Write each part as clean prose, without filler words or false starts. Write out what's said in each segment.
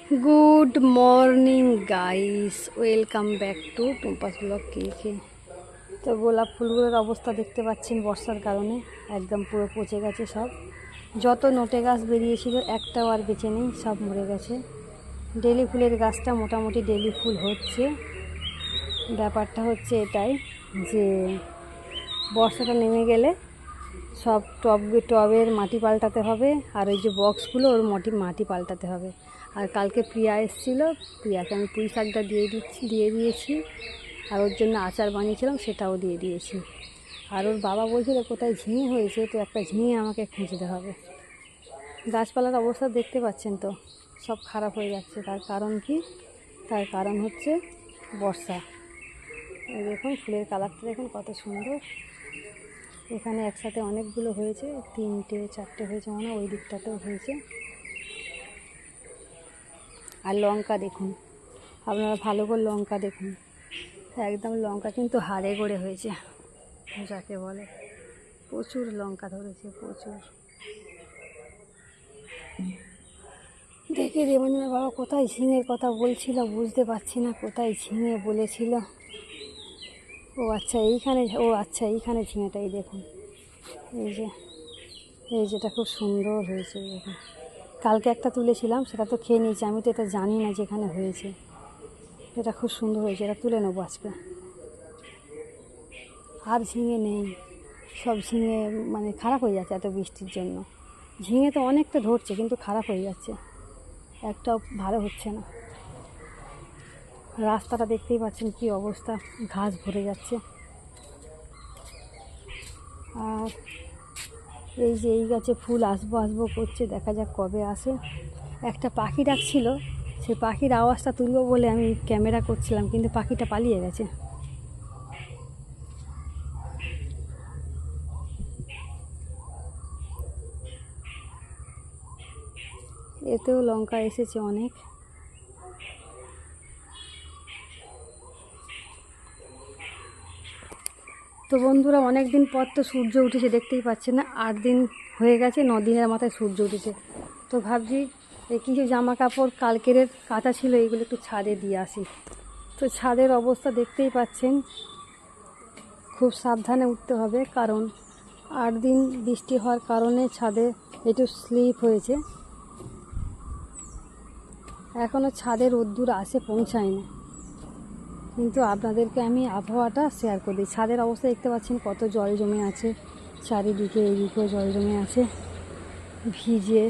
Good morning guys, welcome back to Tumpa's blog কেকে। তো গোলাপ ফুলগুলোর অবস্থা দেখতে পাচ্ছেন, বর্ষার কারণে একদম পুরো পচে গেছে সব। যত নোটে গাছ বেরিয়েছিল একটাও আর বেঁচে নেই, সব মরে গেছে। ডেলি ফুলের গাছটা মোটামুটি ডেলি ফুল হচ্ছে। ব্যাপারটা হচ্ছে এটাই যে বর্ষাটা নেমে গেলে সব টবের মাটি পাল্টাতে হবে, আর ওই যে বক্সগুলো ওর মাটি পাল্টাতে হবে। আর কালকে প্রিয়া এসেছিলো, প্রিয়াকে আমি পুঁই শাকটা দিয়ে দিয়েছি, আর ওর জন্য আচার বানিয়েছিলাম সেটাও দিয়ে দিয়েছি। আর ওর বাবা বলছিল কোথায় ঝিঙে হয়েছে, তো একটা ঝিঙে আমাকে খুঁজতে হবে। গাছপালার অবস্থা দেখতে পাচ্ছেন তো, সব খারাপ হয়ে যাচ্ছে। তার কারণ কি? তার কারণ হচ্ছে বর্ষা। এই দেখুন ফুলের কালারটা দেখুন কত সুন্দর। এখানে একসাথে অনেকগুলো হয়েছে, 3-4টে হয়েছে মনে হয়, ওই দিকটাতেও হয়েছে। আর লঙ্কা দেখুন, আপনারা ভালো করে লঙ্কা দেখুন, একদম লঙ্কা কিন্তু হাড়ে গড়ে হয়েছে, যাকে বলে। প্রচুর লঙ্কা ধরেছে, প্রচুর। দেখে দেবঞ্জনা বাবা কোথায় ঝিঙের কথা বলছিল, বুঝতে পারছি না কোথায় ঝিঙে বলেছিল। ও আচ্ছা এইখানে ঝিঙেটাই দেখুন। এই যেটা খুব সুন্দর হয়েছে দেখুন। কালকে একটা তুলেছিলাম, সেটা তো খেয়ে নিয়েছি, আমি তো এটা জানি না যেখানে হয়েছে। এটা খুব সুন্দর হয়েছে, এটা তুলে নেবো আজকে। আর ঝিঙে নেই, সব ঝিঙে মানে খারাপ হয়ে যাচ্ছে এত বৃষ্টির জন্য। ঝিঙে তো অনেকটা ধরছে কিন্তু খারাপ হয়ে যাচ্ছে, একটাও ভালো হচ্ছে না। রাস্তাটা দেখতেই পাচ্ছেন কি অবস্থা, ঘাস ভরে যাচ্ছে। আর এই যে এই গাছে ফুল আসবো করছে, দেখা যাক কবে আসে। একটা পাখি ডাকছিল, সেই পাখির আওয়াজটা তুলবো বলে আমি ক্যামেরা করছিলাম, কিন্তু পাখিটা পালিয়ে গেছে। এতেও লঙ্কা এসেছে অনেক। তো বন্ধুরা, অনেক দিন পর তো সূর্য উঠেছে, দেখতেই পাচ্ছেন না, 8 দিন হয়ে গেছে, 9 দিনের মাথায় সূর্য উঠেছে। তো ভাবছি এই কিছু জামা কাপড় কালকের কাঁচা ছিল, এইগুলো একটু ছাদে দিয়ে আসি। তো ছাদের অবস্থা দেখতেই পাচ্ছেন, খুব সাবধানে উঠতে হবে, কারণ 8 দিন বৃষ্টি হওয়ার কারণে ছাদে একটু স্লিপ হয়েছে। এখনও ছাদে রোদ্দুর পৌঁছায়নি, কিন্তু আপনাদেরকে আমি আবহাওয়াটা শেয়ার করে দিই। ছাদের অবস্থা দেখতে পাচ্ছেন কত জল জমে আছে চারিদিকে, এইদিকেও জল জমে আছে, ভিজে।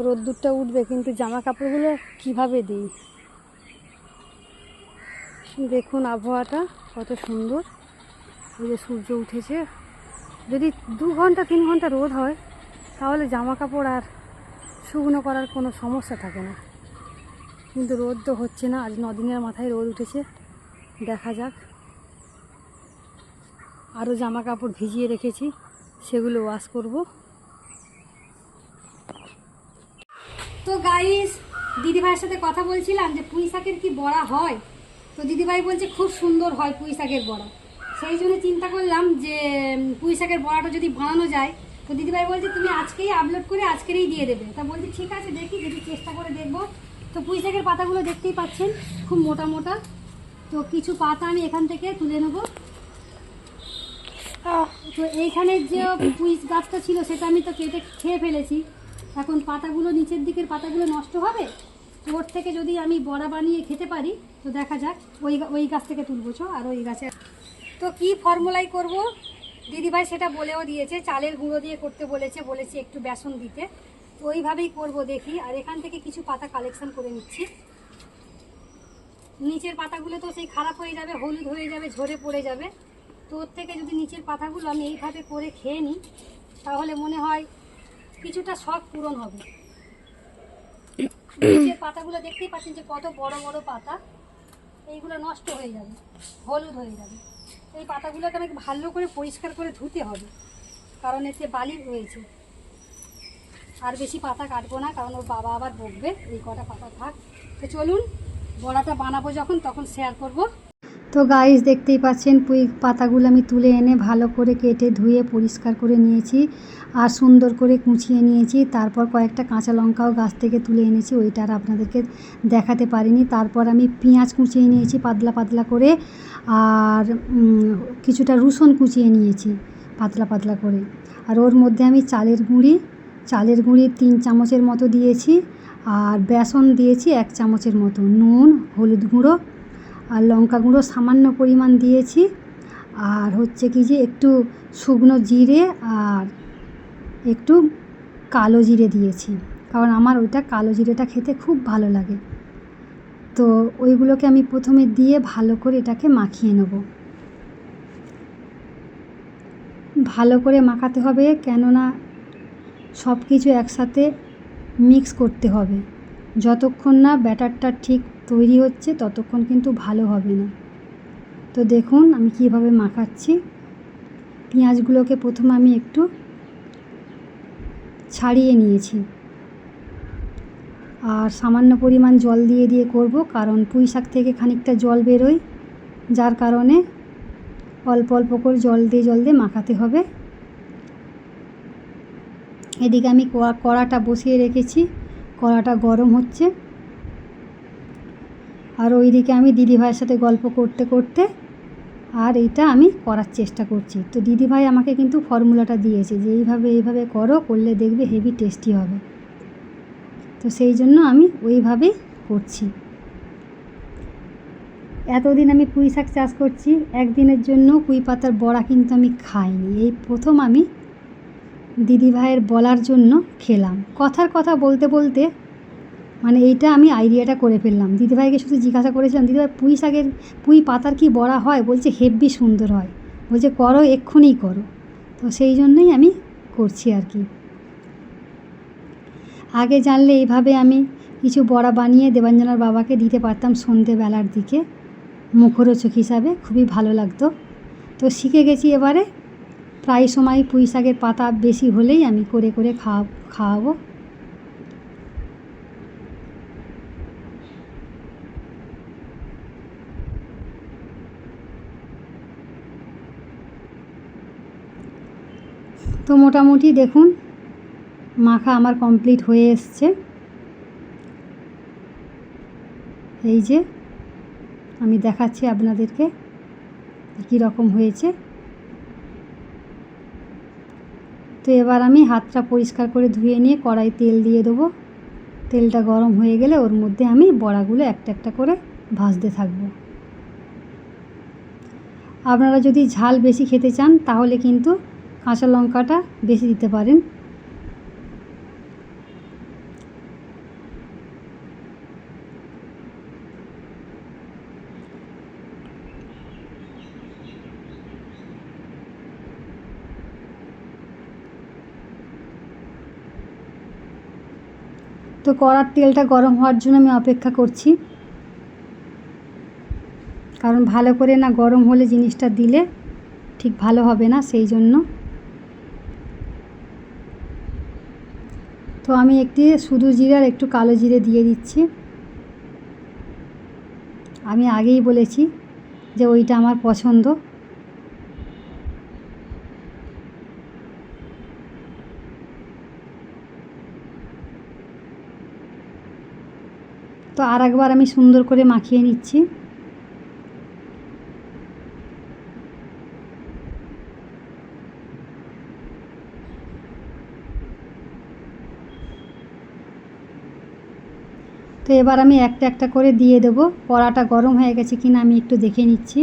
রোদ্দুরটা উঠবে, কিন্তু জামা কাপড়গুলো কীভাবে দিই? দেখুন আবহাওয়াটা কত সুন্দর, ওই যে সূর্য উঠেছে। যদি 2 ঘন্টা 3 ঘন্টা রোদ হয়, তাহলে জামা কাপড় আর শুকনো করার কোনো সমস্যা থাকে না, কিন্তু রোদ তো হচ্ছে না। আজ 9 দিনের মাথায় রোদ উঠেছে, দেখা যাক। আরও জামা কাপড় ভিজিয়ে রেখেছি, সেগুলো ওয়াশ করব। তো গাইস, দিদিভাইয়ের সাথে কথা বলছিলাম যে পুঁই শাকের কি বড়া হয়। তো দিদিভাই বলছে খুব সুন্দর হয় পুঁই শাকের বড়া। সেই জন্য চিন্তা করলাম যে পুঁই শাকের বড়াটা যদি বানানো যায়। তো দিদিভাই বলছে তুমি আজকেই আপলোড করে আজকেরই দিয়ে দেবে। তা বলছি ঠিক আছে, দেখি যদি চেষ্টা করে দেখবো। তো পুঁই শাকের পাতাগুলো দেখতেই পাচ্ছেন, খুব মোটা মোটা। তো কিছু পাতা আমি এখান থেকে তুলে নেব। তো এইখানের যে পুঁই গাছটা ছিল সেটা আমি তো কেটে খেয়ে ফেলেছি। এখন পাতাগুলো, নিচের দিকের পাতাগুলো নষ্ট হবে, ওর থেকে যদি আমি বড়া বানিয়ে খেতে পারি তো দেখা যাক। ওই গাছ থেকে তুলবো আর ওই গাছে। তো কি ফর্মুলাই করব দিদিভাই সেটা বলেও দিয়েছে, চালের গুঁড়ো দিয়ে করতে বলেছে একটু বেসন দিতে। তো ওইভাবেই করব, দেখি। আর এখান থেকে কিছু পাতা কালেকশন করে নিচ্ছি। নিচের পাতাগুলো তো সেই খারাপ হয়ে যাবে, হলুদ হয়ে যাবে, ঝরে পড়ে যাবে। তো ওর থেকে যদি নিচের পাতাগুলো আমি এইভাবে করে খেয়ে নিই, তাহলে মনে হয় কিছুটা শখ পূরণ হবে। নিচের পাতাগুলো দেখতেই পাচ্ছেন যে কত বড় বড় পাতা, এইগুলো নষ্ট হয়ে যাবে, হলুদ হয়ে যাবে। এই পাতাগুলোকে আমাকে ভালো করে পরিষ্কার করে ধুতে হবে, কারণ এতে বালি রয়েছে। আর বেশি পাতা কাটবো না, কারণ ওর বাবা আবার বকবে। এই কটা পাতা থাক। তো চলুন, বড়াটা বানাবো যখন তখন শেয়ার করব। তো তো গাইস দেখতেই পাচ্ছেন পুঁই পাতাগুলো আমি তুলে এনে ভালো করে কেটে ধুয়ে পরিষ্কার করে নিয়েছি আর সুন্দর করে কুচিয়ে নিয়েছি। তারপর কয়েকটা কাঁচা লঙ্কাও গাছ থেকে তুলে এনেছি, ওইটা আর আপনাদেরকে দেখাতে পারিনি। তারপর আমি পেঁয়াজ কুচিয়ে নিয়েছি পাতলা পাতলা করে, আর কিছুটা রসুন কুচিয়ে নিয়েছি পাতলা পাতলা করে। আর ওর মধ্যে আমি চালের গুঁড়ি 3 চামচের মতো দিয়েছি, আর বেসন দিয়েছি 1 চামচের মতো, নুন, হলুদ গুঁড়ো আর লঙ্কা গুঁড়ো সামান্য পরিমাণ দিয়েছি, আর হচ্ছে কি যে একটু শুকনো জিরে আর একটু কালো জিরে দিয়েছি, কারণ আমার ওইটা কালো জিরেটা খেতে খুব ভালো লাগে। তো ওইগুলোকে আমি প্রথমে দিয়ে ভালো করে এটাকে মাখিয়ে নেব। ভালো করে মাখাতে হবে, কেননা সব কিছু একসাথে মিক্স করতে হবে। যতক্ষণ না ব্যাটারটা ঠিক তৈরি হচ্ছে ততক্ষণ কিন্তু ভালো হবে না। তো দেখুন আমি কিভাবে মাখাচ্ছি। পেঁয়াজগুলোকে প্রথমে আমি একটু ছাড়িয়ে নিয়েছি, আর সামান্য পরিমাণ জল দিয়ে করব, কারণ পুঁই শাক থেকে খানিকটা জল বেরোয়, যার কারণে অল্প অল্প করে জল দিয়ে মাখাতে হবে। এদিকে আমি কড়াটা বসিয়ে রেখেছি, কড়াটা গরম হচ্ছে, আর ওইদিকে আমি দিদিভাইয়ের সাথে গল্প করতে করতে আর এইটা আমি করার চেষ্টা করছি। তো দিদিভাই আমাকে কিন্তু ফর্মুলাটা দিয়েছে যে এইভাবে করলে দেখবে হেভি টেস্টি হবে। তো সেই জন্য আমি ওইভাবেই করছি। এতদিন আমি পুঁই শাক চাষ করছি, একদিনের জন্য পুঁই পাতার বড়া কিন্তু আমি খাইনি, এই প্রথম আমি দিদিভাইয়ের বলার জন্য খেলাম। কথার কথা বলতে বলতে মানে এইটা আমি আইডিয়াটা করে ফেললাম। দিদিভাইকে শুধু জিজ্ঞাসা করেছিলাম, দিদিভাই পুঁই পাতার কি বড়া হয়? বলছে হেব্বি সুন্দর হয়, বলছে করো, এক্ষুনি করো। তো সেই জন্যই আমি করছি আর কি। আগে জানলে এইভাবে আমি কিছু বড়া বানিয়ে দেবাঞ্জনার বাবাকে দিতে পারতাম সন্ধেবেলার দিকে, মুখরোচক হিসাবে খুবই ভালো লাগতো। তো শিখে গেছি এবারে, প্রায় সময় পুঁই শাকের পাতা বেশি হলেই আমি করে খাওয়াবো। তো মোটামুটি দেখুন মাখা আমার কমপ্লিট হয়ে এসছে। এই যে আমি দেখাচ্ছি আপনাদেরকে কী রকম হয়েছে। তো এবার আমি হাতটা পরিষ্কার করে ধুয়ে নিয়ে কড়াই তেল দিয়ে দেবো। তেলটা গরম হয়ে গেলে ওর মধ্যে আমি বড়াগুলো একটা একটা করে ভাজতে থাকবো। আপনারা যদি ঝাল বেশি খেতে চান তাহলে কিন্তু কাঁচা লঙ্কাটা বেশি দিতে পারেন। তো কড়ার তেলটা গরম হওয়ার জন্য আমি অপেক্ষা করছি, কারণ ভালো করে না গরম হলে জিনিসটা দিলে ঠিক ভালো হবে না, সেই জন্য। তো আমি একটি শুধু জিরে আর একটু কালো জিরে দিয়ে দিচ্ছি। আমি আগেই বলেছি যে ওইটা আমার পছন্দ। তো আর একবার আমি সুন্দর করে মাখিয়ে নিচ্ছি। তো এবার আমি একটা একটা করে দিয়ে দেবো। কড়াটা গরম হয়ে গেছে কিনা আমি একটু দেখে নিচ্ছি।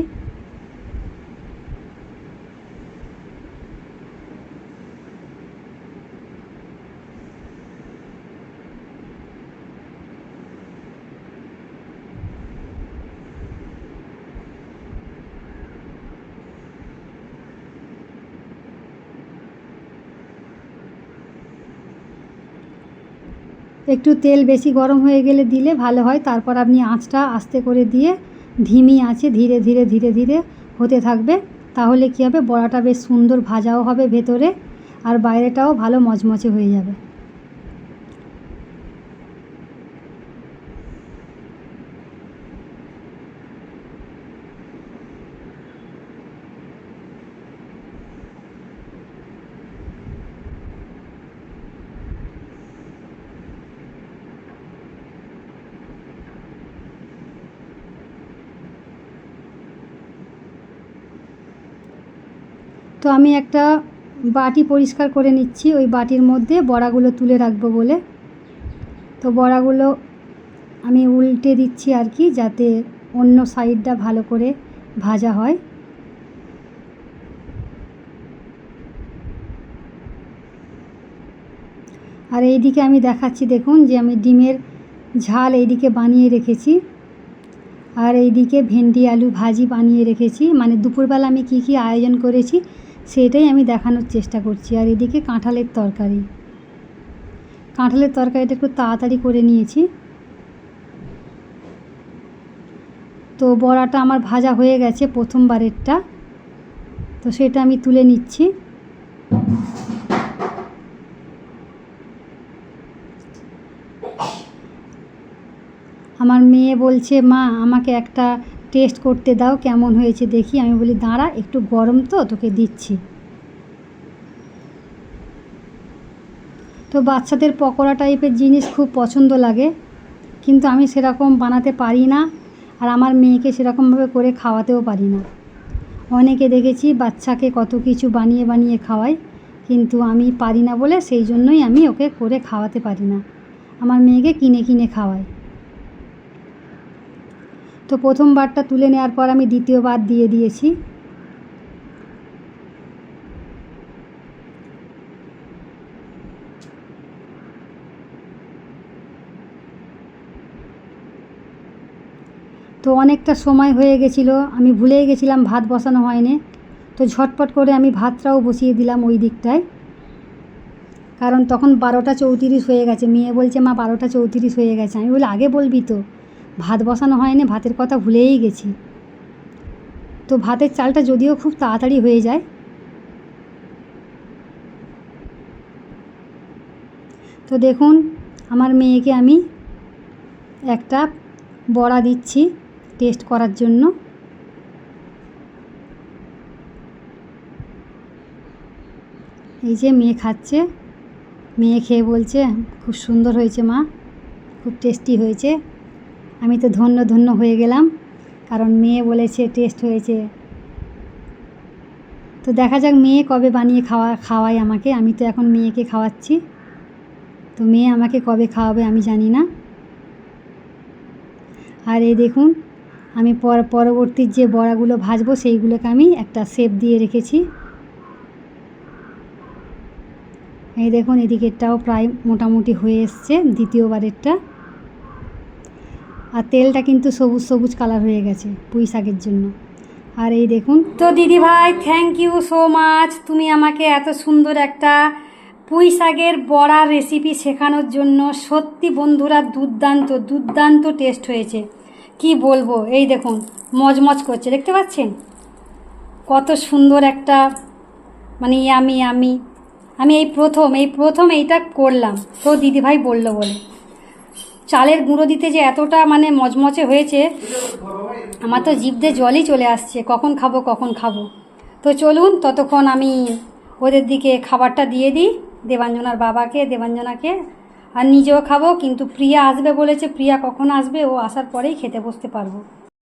একটু তেল বেশি গরম হয়ে গেলে দিলে ভালো হয়। তারপর আপনি আঁচটা আস্তে করে দিয়ে ধিমি আঁচে ধীরে ধীরে হতে থাকবে। তাহলে কী হবে, বড়াটা বেশ সুন্দর ভাজাও হবে ভেতরে, আর বাইরেটাও ভালো মচমচে হয়ে যাবে। তো আমি একটা বাটি পরিষ্কার করে নিচ্ছি, ওই বাটির মধ্যে বড়াগুলো তুলে রাখবো বলে। তো বড়াগুলো আমি উল্টে দিচ্ছি আর কি, যাতে অন্য সাইডটা ভালো করে ভাজা হয়। আর এইদিকে আমি দেখাচ্ছি, দেখুন যে আমি ডিমের ঝাল এইদিকে বানিয়ে রেখেছি, আর এইদিকে ভেন্ডি আলু ভাজি বানিয়ে রেখেছি। মানে দুপুরবেলা আমি কি কি আয়োজন করেছি সেটাই আমি দেখানোর চেষ্টা করছি। আর এদিকে কাঁঠালের তরকারিটা একটু তাড়াতাড়ি করে নিয়েছি। তো বড়াটা আমার ভাজা হয়ে গেছে প্রথমবারেরটা, তো সেটা আমি তুলে নিচ্ছি। আমার মেয়ে বলছে, মা আমাকে একটা টেস্ট করতে দাও, কেমন হয়েছে দেখি। আমি বলি দাঁড়া, একটু গরম তো, তোকে দিচ্ছি। তো বাচ্চাদের পকোড়া টাইপের জিনিস খুব পছন্দ লাগে, কিন্তু আমি সেরকম বানাতে পারি না, আর আমার মেয়েকে সেরকমভাবে করে খাওয়াতেও পারি না। অনেকে দেখেছি বাচ্চাকে কত কিছু বানিয়ে বানিয়ে খাওয়ায়, কিন্তু আমি পারি না বলে সেই জন্যই আমি ওকে করে খাওয়াতে পারি না, আমার মেয়েকে কিনে কিনে খাওয়াই। তো প্রথমবারটা তুলে নেওয়ার পর আমি দ্বিতীয়বার দিয়ে দিয়েছি। তো অনেকটা সময় হয়ে গেছিলো, আমি ভুলেই গেছিলাম ভাত বসানো হয়নি। তো ঝটপট করে আমি ভাতটাও বসিয়ে দিলাম ওই দিকটায়, কারণ তখন 12টা 34 হয়ে গেছে। মেয়ে বলছে, মা 12টা 34 হয়ে গেছে। আমি বলি আগে বলবি তো, ভাত বসানো হয়নি, ভাতের কথা ভুলেই গেছি। তো ভাতের চালটা যদিও খুব তাড়াতাড়ি হয়ে যায়। তো দেখুন, আমার মেয়েকে আমি একটা বড়া দিচ্ছি টেস্ট করার জন্য। এই যে মেয়ে খাচ্ছে, মেয়ে খেয়ে বলছে খুব সুন্দর হয়েছে মা, খুব টেস্টি হয়েছে। আমি তো ধন্য ধন্য হয়ে গেলাম, কারণ মেয়ে বলেছে টেস্ট হয়েছে। তো দেখা যাক মেয়ে কবে বানিয়ে খাওয়ায় আমাকে। আমি তো এখন মেয়েকে খাওয়াচ্ছি, তো মেয়ে আমাকে কবে খাওয়াবে আমি জানি না। আর এই দেখুন, আমি পরবর্তী যে বড়াগুলো ভাজবো সেইগুলোকে আমি একটা শেপ দিয়ে রেখেছি। এই দেখুন, এদিকেরটাও প্রায় মোটামুটি হয়ে এসছে, দ্বিতীয়বারেরটা। আর তেলটা কিন্তু সবুজ সবুজ কালার হয়ে গেছে পুঁই শাকের জন্য। আর এই দেখুন, তো দিদি ভাই থ্যাংক ইউ সো মাচ, তুমি আমাকে এত সুন্দর একটা পুঁই শাকের বড়ার রেসিপি শেখানোর জন্য। সত্যি বন্ধুরা, দুর্দান্ত দুর্দান্ত টেস্ট হয়েছে, কি বলবো। এই দেখুন মজমজ করছে, দেখতে পাচ্ছেন কত সুন্দর একটা, মানে আমি এই প্রথম এইটা করলাম। তো দিদিভাই বললো বলে চালের গুঁড়ো দিতে যে এতটা মানে মচমচে হয়েছে, আমার তো জিভ দিয়ে জলই চলে আসছে, কখন খাবো। তো চলুন ততক্ষণ আমি ওদের দিকে খাবারটা দিয়ে দিই, দেবাঞ্জনার বাবাকে, দেবাঞ্জনাকে, আর নিজেও খাবো। কিন্তু প্রিয়া আসবে বলেছে, প্রিয়া কখন আসবে, ও আসার পরেই খেতে বসতে পারবো।